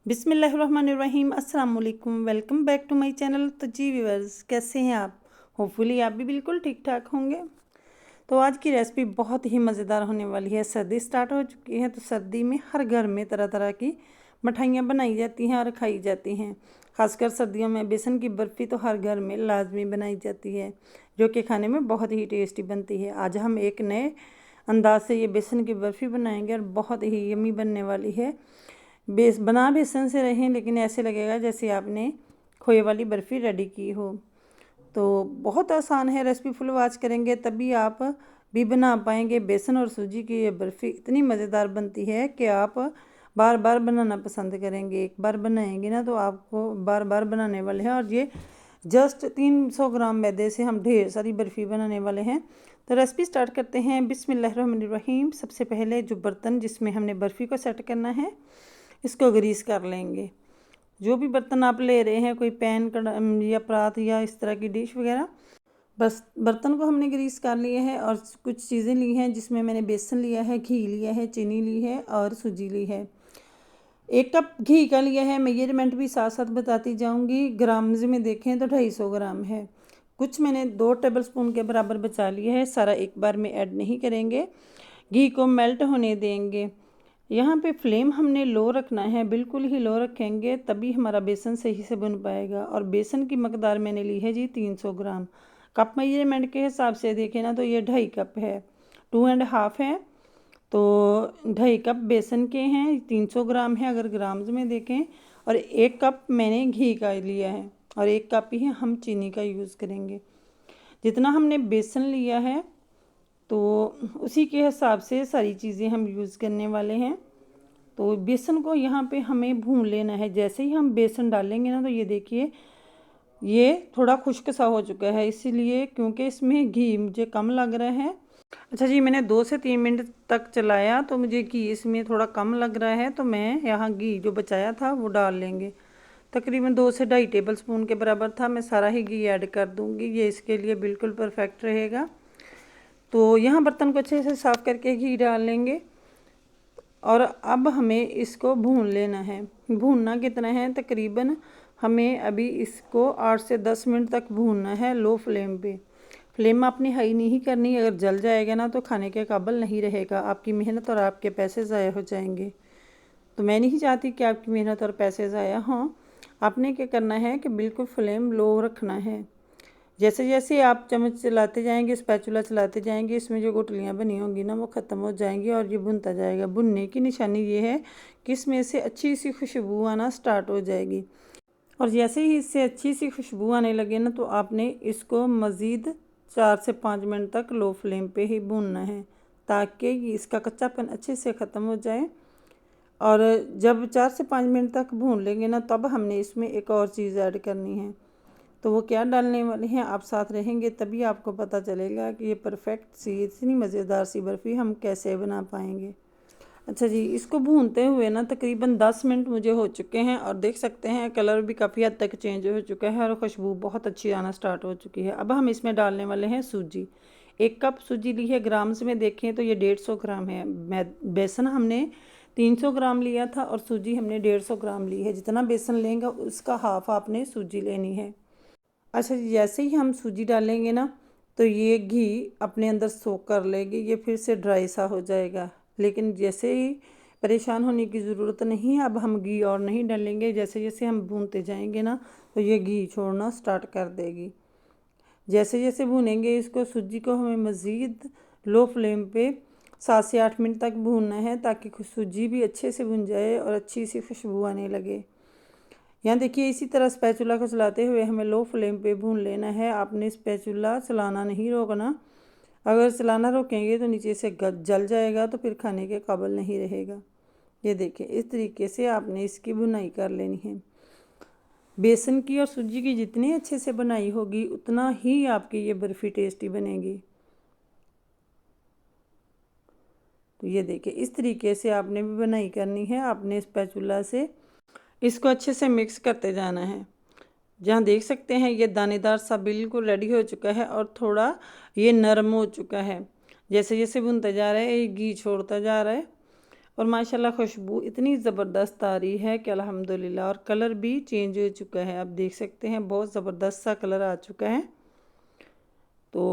बिस्मिल्लाहिर्रहमानिर्रहीम अस्सलाम वालेकुम। Welcome back to my channel. तो जी व्यूअर्स, कैसे हैं आप? होपफुली आप भी बिल्कुल ठीक ठाक होंगे। तो आज की रेसिपी बहुत ही मज़ेदार होने वाली है। सर्दी स्टार्ट हो चुकी है, तो सर्दी में हर घर में तरह तरह की मिठाइयाँ बनाई जाती हैं और खाई जाती हैं। खासकर सर्दियों में बेसन की बर्फ़ी तो हर घर में लाजमी बनाई जाती है, जो कि खाने में बहुत ही टेस्टी बनती है। आज हम एक नए अंदाज से ये बेसन की बर्फ़ी बनाएंगे और बहुत ही यम्मी बनने वाली है। बेसन से रहें, लेकिन ऐसे लगेगा जैसे आपने खोए वाली बर्फ़ी रेडी की हो। तो बहुत आसान है रेसिपी, फुल वॉच करेंगे तभी आप भी बना पाएंगे। बेसन और सूजी की ये बर्फ़ी इतनी मज़ेदार बनती है कि आप बार बार बनाना पसंद करेंगे। एक बार बनाएंगे ना तो आपको बार बार बनाने वाले हैं। और ये जस्ट 300 ग्राम मैदे से हम ढेर सारी बर्फ़ी बनाने वाले हैं। तो रेसिपी स्टार्ट करते हैं। बिस्मिल्लाहिर्रहमानिर्रहीम। सबसे पहले जो बर्तन जिसमें हमने बर्फ़ी को सेट करना है, इसको ग्रीस कर लेंगे। जो भी बर्तन आप ले रहे हैं, कोई पैन या परात या इस तरह की डिश वगैरह, बस बर्तन को हमने ग्रीस कर लिया है। और कुछ चीज़ें ली हैं जिसमें मैंने बेसन लिया है, घी लिया है, चीनी ली है और सूजी ली है। 1 कप घी का लिया है। मेजरमेंट भी साथ साथ बताती जाऊंगी। ग्राम्स में देखें तो 250 ग्राम है। कुछ मैंने 2 टेबल स्पून के बराबर बचा लिया है। सारा एक बार में ऐड नहीं करेंगे, घी को मेल्ट होने देंगे। यहाँ पे फ्लेम हमने लो रखना है, बिल्कुल ही लो रखेंगे तभी हमारा बेसन सही से बन पाएगा। और बेसन की मकदार मैंने ली है जी 300 ग्राम। कप मेजरमेंट के हिसाब से देखें ना तो ये 2.5 कप है, 2.5 है। तो 2.5 कप बेसन के हैं, 300 ग्राम है अगर ग्राम्स में देखें। और 1 कप मैंने घी का लिया है और 1 कप ही हम चीनी का यूज़ करेंगे। जितना हमने बेसन लिया है तो उसी के हिसाब से सारी चीज़ें हम यूज़ करने वाले हैं। तो बेसन को यहाँ पे हमें भून लेना है। जैसे ही हम बेसन डालेंगे ना तो ये देखिए ये थोड़ा खुश्क सा हो चुका है, इसीलिए क्योंकि इसमें घी मुझे कम लग रहा है। अच्छा जी, मैंने 2 से 3 मिनट तक चलाया तो मुझे घी इसमें थोड़ा कम लग रहा है, तो मैं यहाँ घी जो बचाया था वो डाल लेंगे। तकरीबन 2 से 2.5 टेबल स्पून के बराबर था। मैं सारा ही घी ऐड कर दूँगी, ये इसके लिए बिल्कुल परफेक्ट रहेगा। तो यहाँ बर्तन को अच्छे से साफ़ करके घी डाल लेंगे और अब हमें इसको भून लेना है। भूनना कितना है, तकरीबन हमें अभी इसको 8 से 10 मिनट तक भूनना है लो फ्लेम पे। फ्लेम आपने हाई नहीं करनी, अगर जल जाएगा ना तो खाने के काबिल नहीं रहेगा। आपकी मेहनत और आपके पैसे ज़ाया हो जाएंगे। तो मैं नहीं चाहती कि आपकी मेहनत और पैसे ज़ाया हों। आपने क्या करना है कि बिल्कुल फ्लेम लो रखना है। जैसे जैसे आप चम्मच चलाते जाएंगे, स्पैचुला चलाते जाएंगे, इसमें जो गुठलियाँ बनी होंगी ना वो ख़त्म हो जाएंगी और ये भुनता जाएगा। भुनने की निशानी ये है कि इसमें से अच्छी सी खुशबू आना स्टार्ट हो जाएगी। और जैसे ही इससे अच्छी सी खुशबू आने लगे ना तो आपने इसको मज़ीद 4 से 5 मिनट तक लो फ्लेम पे ही भूनना है, ताकि इसका कच्चापन अच्छे से ख़त्म हो जाए। और जब 4 से 5 मिनट तक भून लेंगे ना तब हमने इसमें एक और चीज़ ऐड करनी है। तो वो क्या डालने वाले हैं, आप साथ रहेंगे तभी आपको पता चलेगा कि ये परफेक्ट सी इतनी मज़ेदार सी बर्फ़ी हम कैसे बना पाएंगे। अच्छा जी, इसको भूनते हुए ना तकरीबन 10 मिनट मुझे हो चुके हैं और देख सकते हैं कलर भी काफ़ी हद तक चेंज हो चुका है और खुशबू बहुत अच्छी आना स्टार्ट हो चुकी है। अब हम इसमें डालने वाले हैं सूजी। 1 कप सूजी ली है। ग्राम्स में देखें तो ये 150 ग्राम है। बेसन हमने 300 ग्राम लिया था और सूजी हमने 150 ग्राम ली है। जितना बेसन लेंगे उसका हाफ आपने सूजी लेनी है। अच्छा जी, जैसे ही हम सूजी डालेंगे ना तो ये घी अपने अंदर सोख कर लेगी, ये फिर से ड्राई सा हो जाएगा। लेकिन जैसे ही परेशान होने की ज़रूरत नहीं है, अब हम घी और नहीं डालेंगे। जैसे जैसे हम भूनते जाएंगे ना तो ये घी छोड़ना स्टार्ट कर देगी। जैसे जैसे भूनेंगे इसको, सूजी को हमें मज़ीद लो फ्लेम पे 7 से 8 मिनट तक भूनना है, ताकि सूजी भी अच्छे से भुन जाए और अच्छी सी खुशबू आने लगे। यहाँ देखिए इसी तरह स्पैचुला को चलाते हुए हमें लो फ्लेम पे भून लेना है। आपने स्पैचुला चलाना नहीं रोकना, अगर चलाना रोकेंगे तो नीचे से जल जाएगा, तो फिर खाने के काबिल नहीं रहेगा। ये देखिए इस तरीके से आपने इसकी बुनाई कर लेनी है। बेसन की और सूजी की जितनी अच्छे से बनाई होगी उतना ही आपकी ये बर्फ़ी टेस्टी बनेगी। तो ये देखिए इस तरीके से आपने भी बनाई करनी है। आपने स्पैचुला से इसको अच्छे से मिक्स करते जाना है। जहाँ देख सकते हैं ये दानेदार सा बिल्कुल रेडी हो चुका है और थोड़ा ये नरम हो चुका है। जैसे जैसे भुनता जा रहा है ये घी छोड़ता जा रहा है और माशाल्लाह खुशबू इतनी ज़बरदस्त आ रही है कि अल्हम्दुलिल्लाह। और कलर भी चेंज हो चुका है, आप देख सकते हैं बहुत ज़बरदस्त सा कलर आ चुका है। तो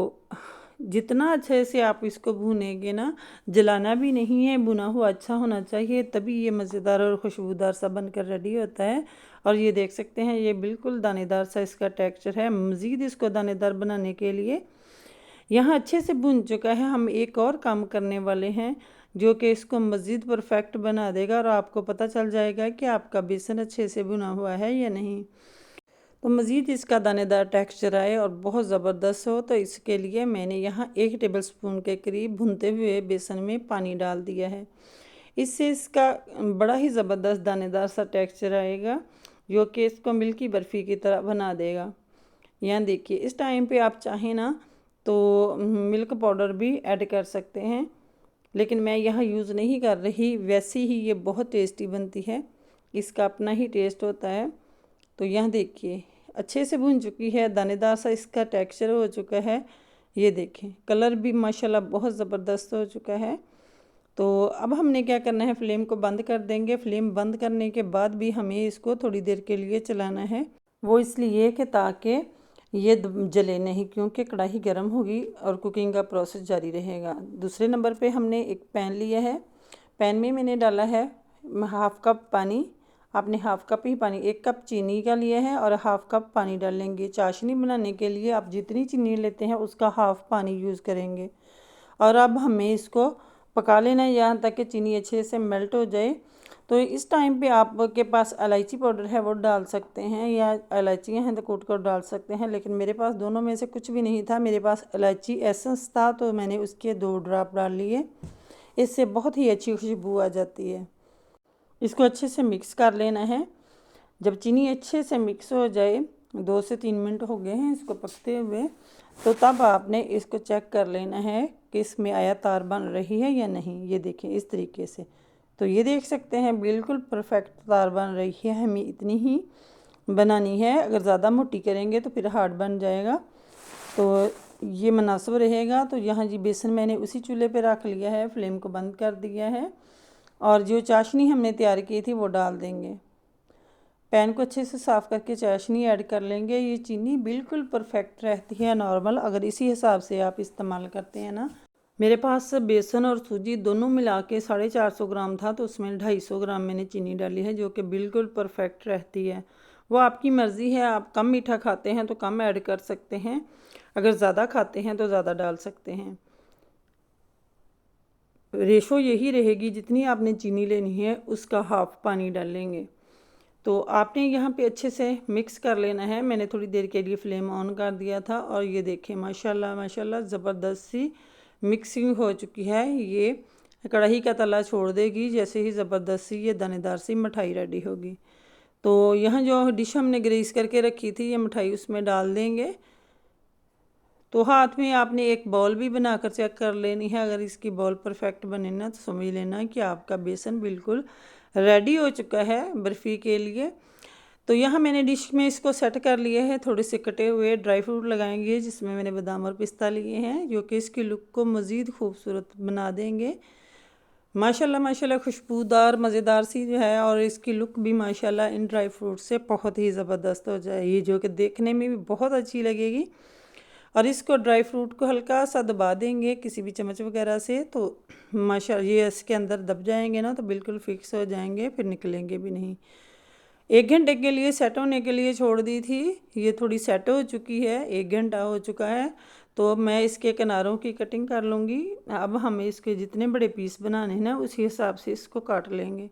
जितना अच्छे से आप इसको भूनेंगे ना, जलाना भी नहीं है, भुना हुआ अच्छा होना चाहिए, तभी ये मज़ेदार और खुशबूदार सा बनकर रेडी होता है। और ये देख सकते हैं ये बिल्कुल दानेदार सा इसका टेक्सचर है। मज़ीद इसको दानेदार बनाने के लिए यहाँ अच्छे से भुन चुका है, हम एक और काम करने वाले हैं जो कि इसको मज़ीद परफेक्ट बना देगा और आपको पता चल जाएगा कि आपका बेसन अच्छे से भुना हुआ है या नहीं। तो मज़ीद इसका दानेदार टेक्सचर आए और बहुत ज़बरदस्त हो, तो इसके लिए मैंने यहाँ 1 टेबलस्पून के करीब भुनते हुए बेसन में पानी डाल दिया है। इससे इसका बड़ा ही ज़बरदस्त दानेदार सा टेक्सचर आएगा जो कि इसको मिल्की बर्फ़ी की तरह बना देगा। यहाँ देखिए, इस टाइम पे आप चाहें ना तो मिल्क पाउडर भी ऐड कर सकते हैं, लेकिन मैं यहाँ यूज़ नहीं कर रही। वैसे ही ये बहुत टेस्टी बनती है, इसका अपना ही टेस्ट होता है। तो यहाँ देखिए अच्छे से भुन चुकी है, दानेदार सा इसका टेक्सचर हो चुका है। ये देखें कलर भी माशाल्लाह बहुत ज़बरदस्त हो चुका है। तो अब हमने क्या करना है, फ्लेम को बंद कर देंगे। फ्लेम बंद करने के बाद भी हमें इसको थोड़ी देर के लिए चलाना है, वो इसलिए कि ताकि ये जले नहीं, क्योंकि कढ़ाई गर्म होगी और कुकिंग का प्रोसेस जारी रहेगा। दूसरे नंबर पे हमने एक पैन लिया है, पैन में मैंने डाला है 1/2 कप पानी। आपने 1/2 कप ही पानी, 1 कप चीनी का लिया है और 1/2 कप पानी डालेंगे। चाशनी बनाने के लिए आप जितनी चीनी लेते हैं उसका हाफ़ पानी यूज़ करेंगे। और अब हमें इसको पका लेना है यहाँ तक कि चीनी अच्छे से मेल्ट हो जाए। तो इस टाइम पे आपके पास इलायची पाउडर है वो डाल सकते हैं, या इलायचियाँ हैं तो कूट कर डाल सकते हैं, लेकिन मेरे पास दोनों में से कुछ भी नहीं था। मेरे पास इलायची एसेंस था तो मैंने उसके 2 ड्रॉप डाल लिए। इससे बहुत ही अच्छी खुशबू आ जाती है। इसको अच्छे से मिक्स कर लेना है। जब चीनी अच्छे से मिक्स हो जाए, 2 से 3 मिनट हो गए हैं इसको पकते हुए, तो तब आपने इसको चेक कर लेना है कि इसमें आया तार बन रही है या नहीं। ये देखें इस तरीके से, तो ये देख सकते हैं बिल्कुल परफेक्ट तार बन रही है। हमें इतनी ही बनानी है, अगर ज़्यादा मोटी करेंगे तो फिर हार्ड बन जाएगा, तो ये मुनासिब रहेगा। तो यहाँ जी बेसन मैंने उसी चूल्हे पे रख लिया है, फ्लेम को बंद कर दिया है और जो चाशनी हमने तैयार की थी वो डाल देंगे। पैन को अच्छे से साफ़ करके चाशनी ऐड कर लेंगे। ये चीनी बिल्कुल परफेक्ट रहती है नॉर्मल, अगर इसी हिसाब से आप इस्तेमाल करते हैं ना। मेरे पास बेसन और सूजी दोनों मिला के 450 ग्राम था, तो उसमें 250 ग्राम मैंने चीनी डाली है, जो कि बिल्कुल परफेक्ट रहती है। वो आपकी मर्ज़ी है, आप कम मीठा खाते हैं तो कम ऐड कर सकते हैं, अगर ज़्यादा खाते हैं तो ज़्यादा डाल सकते हैं। रेशो यही रहेगी, जितनी आपने चीनी लेनी है उसका हाफ़ पानी डालेंगे। तो आपने यहाँ पे अच्छे से मिक्स कर लेना है। मैंने थोड़ी देर के लिए फ्लेम ऑन कर दिया था और ये देखें माशाल्लाह माशाल्लाह ज़बरदस्त सी मिक्सिंग हो चुकी है। ये कढ़ाई का तला छोड़ देगी जैसे ही ज़बरदस्त सी ये दानेदार सी मिठाई रेडी होगी। तो यहाँ जो डिश हमने ग्रीस करके रखी थी, ये मिठाई उसमें डाल देंगे। तो हाथ में आपने एक बॉल भी बनाकर चेक कर लेनी है। अगर इसकी बॉल परफेक्ट बने ना तो समझ लेना कि आपका बेसन बिल्कुल रेडी हो चुका है बर्फ़ी के लिए। तो यहाँ मैंने डिश में इसको सेट कर लिया है। थोड़े से कटे हुए ड्राई फ्रूट लगाएंगे, जिसमें मैंने बादाम और पिस्ता लिए हैं, जो कि इसकी लुक को मज़ीद खूबसूरत बना देंगे। माशाल्लाह माशाल्लाह खुशबूदार मज़ेदार सी जो है, और इसकी लुक भी माशाल्लाह इन ड्राई फ्रूट से बहुत ही ज़बरदस्त हो जाएगी, जो कि देखने में भी बहुत अच्छी लगेगी। और इसको ड्राई फ्रूट को हल्का सा दबा देंगे किसी भी चम्मच वगैरह से, तो माशाल्लाह ये इसके अंदर दब जाएंगे ना तो बिल्कुल फिक्स हो जाएंगे, फिर निकलेंगे भी नहीं। 1 घंटे के लिए सेट होने के लिए छोड़ दी थी, ये थोड़ी सेट हो चुकी है, 1 घंटा हो चुका है। तो मैं इसके किनारों की कटिंग कर लूँगी। अब हमें इसके जितने बड़े पीस बनाने हैं ना उसी हिसाब से इसको काट लेंगे।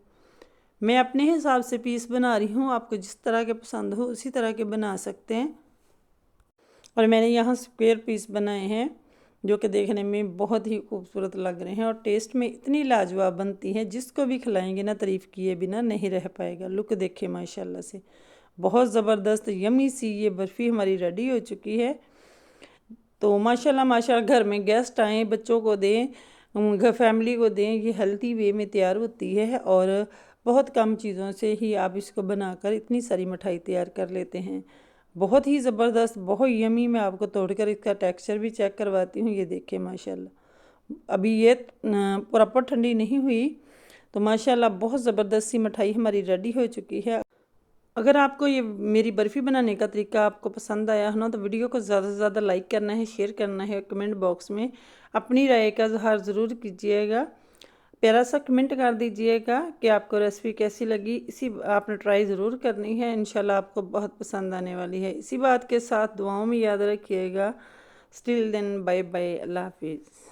मैं अपने हिसाब से पीस बना रही हूँ, आपको जिस तरह के पसंद हो उसी तरह के बना सकते हैं। और मैंने यहाँ स्क्वायर पीस बनाए हैं, जो कि देखने में बहुत ही खूबसूरत लग रहे हैं और टेस्ट में इतनी लाजवाब बनती है, जिसको भी खिलाएंगे ना तारीफ़ किए बिना नहीं रह पाएगा। लुक देखे माशाल्लाह से बहुत ज़बरदस्त यमी सी ये बर्फ़ी हमारी रेडी हो चुकी है। तो माशाल्लाह माशाल्लाह घर में गेस्ट आएँ, बच्चों को दें, फैमिली को दें, ये हेल्थी वे में तैयार होती है और बहुत कम चीज़ों से ही आप इसको बनाकर इतनी सारी मिठाई तैयार कर लेते हैं। बहुत ही ज़बरदस्त, बहुत यमी। मैं आपको तोड़कर इसका टेक्सचर भी चेक करवाती हूँ। ये देखिए माशाल्लाह, अभी ये प्रॉपर ठंडी नहीं हुई, तो माशाल्लाह बहुत ज़बरदस्त सी मिठाई हमारी रेडी हो चुकी है। अगर आपको ये मेरी बर्फ़ी बनाने का तरीका आपको पसंद आया है ना, तो वीडियो को ज़्यादा से ज़्यादा लाइक करना है, शेयर करना है, कमेंट बॉक्स में अपनी राय का इज़हार ज़रूर कीजिएगा। प्यारा सा कमेंट कर दीजिएगा कि आपको रेसिपी कैसी लगी। इसी आपने ट्राई ज़रूर करनी है, इंशाल्लाह आपको बहुत पसंद आने वाली है। इसी बात के साथ दुआओं में याद रखिएगा। स्टिल देन बाय बाय, अल्लाह हाफिज़।